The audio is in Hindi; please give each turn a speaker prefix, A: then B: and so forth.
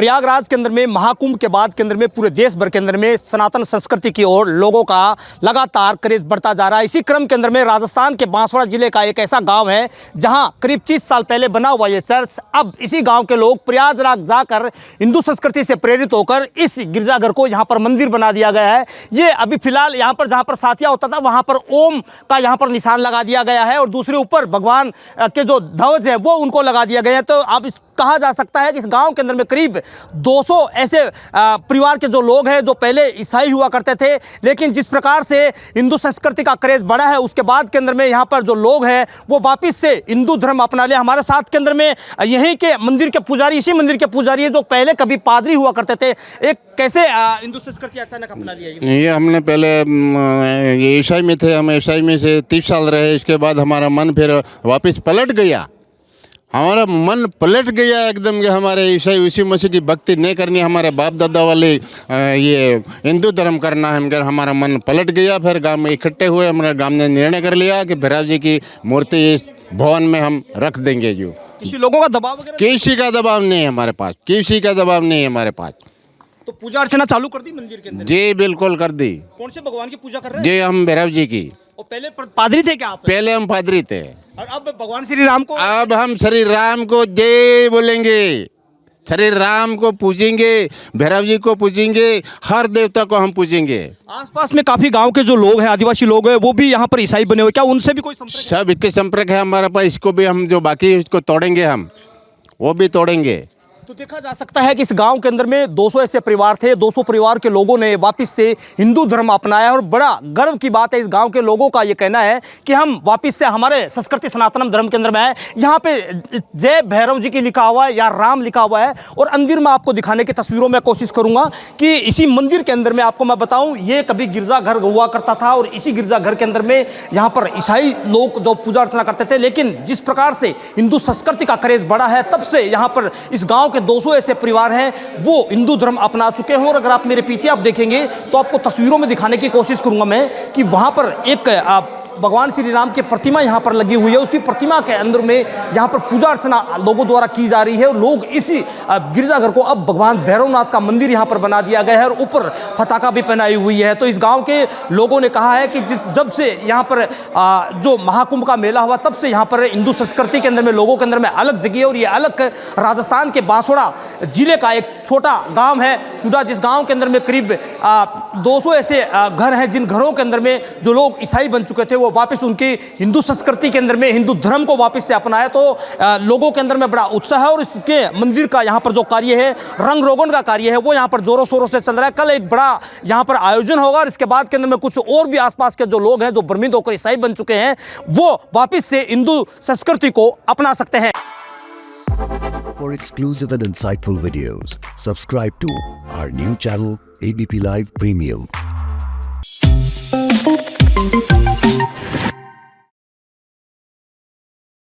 A: प्रयागराज के अंदर में महाकुंभ के बाद के अंदर में पूरे देश भर के अंदर में सनातन संस्कृति की ओर लोगों का लगातार क्रेज बढ़ता जा रहा है। इसी क्रम के अंदर में राजस्थान के बांसवाड़ा जिले का एक ऐसा गांव है जहां करीब 30 साल पहले बना हुआ ये चर्च, अब इसी गांव के लोग प्रयागराज जाकर हिंदू संस्कृति से प्रेरित होकर इस गिरजाघर को यहां पर मंदिर बना दिया गया है। ये अभी फिलहाल यहां पर जहां पर साथिया होता था वहां पर ओम का यहां पर निशान लगा दिया गया है और दूसरे ऊपर भगवान के जो ध्वज है वो उनको लगा दिया गया है। तो अब इस कहा जा सकता है कि इस गांव के अंदर में करीब 200 ऐसे परिवार के जो लोग हैं जो पहले ईसाई हुआ करते थे, लेकिन जिस प्रकार से हिंदू संस्कृति का क्रेज बढ़ा है उसके बाद के अंदर में यहाँ पर जो लोग हैं वो वापस से हिंदू धर्म अपना लिया। हमारे साथ के अंदर में यहीं के मंदिर के पुजारी, इसी मंदिर के पुजारी है जो पहले कभी पादरी हुआ करते थे। एक कैसे हिंदू संस्कृति अचानक अपना लिया?
B: ये हमने पहले ये ईसाई में थे, हम ईसाई में से 30 साल रहे। इसके बाद हमारा मन फिर वापस पलट गया, हमारा मन पलट गया एकदम कि हमारे ईसाई उसी मसीह की भक्ति नहीं करनी, हमारे बाप दादा वाले ये हिंदू धर्म करना है। मगर हमारा मन पलट गया। फिर गांव में इकट्ठे हुए, हमारे गांव ने निर्णय कर लिया कि भैरव जी की मूर्ति इस भवन में हम रख देंगे। जो
A: किसी लोगों का दबाव वगैरह?
B: किसी का दबाव नहीं है हमारे पास, किसी का दबाव नहीं है हमारे पास।
A: तो पूजा अर्चना चालू कर दी मंदिर के अंदर?
B: जी बिल्कुल कर दी।
A: कौन से भगवान की पूजा कर रहे हैं?
B: जी हम भैरव जी की।
A: और पहले पादरी थे क्या आप?
B: पहले हम पादरी थे
A: और अब भगवान श्री राम को?
B: अब हम श्री राम को जय बोलेंगे, श्री राम को पूजेंगे, भैरव जी को पूजेंगे, हर देवता को हम पूजेंगे।
A: आसपास में काफी गांव के जो लोग हैं, आदिवासी लोग हैं, वो भी यहाँ पर ईसाई बने हुए, क्या उनसे भी कोई संपर्क?
B: सब इक्के संपर्क है हमारे पास। इसको भी हम जो बाकी है इसको तोड़ेंगे, हम वो भी तोड़ेंगे।
A: तो देखा जा सकता है कि इस गांव के अंदर में 200 ऐसे परिवार थे। 200 परिवार के लोगों ने वापस से हिंदू धर्म अपनाया और बड़ा गर्व की बात है। इस गांव के लोगों का ये कहना है कि हम वापस से हमारे संस्कृति सनातन धर्म के अंदर में आए। यहाँ पे जय भैरव जी की लिखा हुआ है या राम लिखा हुआ है और अंदर में आपको दिखाने की तस्वीरों में कोशिश करूंगा कि इसी मंदिर के अंदर में आपको मैं बताऊं, ये कभी गिरजाघर हुआ करता था और इसी गिरजाघर के अंदर में यहाँ पर ईसाई लोग जो पूजा अर्चना करते थे। लेकिन जिस प्रकार से हिंदू संस्कृति का क्रेज बढ़ा है तब से यहाँ पर इस गाँव के 200 ऐसे परिवार हैं वो हिंदू धर्म अपना चुके हैं। और अगर आप मेरे पीछे आप देखेंगे तो आपको तस्वीरों में दिखाने की कोशिश करूंगा मैं कि वहां पर एक भगवान श्री राम की प्रतिमा यहाँ पर लगी हुई है। उसी प्रतिमा के अंदर में यहाँ पर पूजा अर्चना लोगों द्वारा की जा रही है और लोग इसी गिरजाघर को अब भगवान भैरवनाथ का मंदिर यहाँ पर बना दिया गया है और ऊपर पताका भी पहनाई हुई है। तो इस गांव के लोगों ने कहा है कि जब से यहाँ पर जो महाकुंभ का मेला हुआ तब से यहाँ पर हिंदू संस्कृति के अंदर में लोगों के अंदर में अलग जगह है। और ये अलग राजस्थान के बांसवाड़ा जिले का एक छोटा गाँव है सुधा, जिस गाँव के अंदर में करीब 200 ऐसे घर हैं जिन घरों के अंदर में जो लोग ईसाई बन चुके थे वो वापस उनकी हिंदू संस्कृति के अंदर में हिंदू धर्म को वापस से अपनाया। तो लोगों के अंदर में बड़ा उत्साह है और इसके मंदिर का यहाँ पर जो कार्य है, रंग रोगन का कार्य है, वो यहाँ पर जोरों शोरों से चल रहा है। कल एक बड़ा यहाँ पर आयोजन होगा और इसके बाद के अंदर में कुछ और भी आसपास के जो लोग हैं जो भ्रमित होकर ईसाई बन चुके हैं वो वापस से हिंदू संस्कृति को अपना सकते हैं।
C: For exclusive and insightful videos, subscribe to our new channel ABP Live Premium.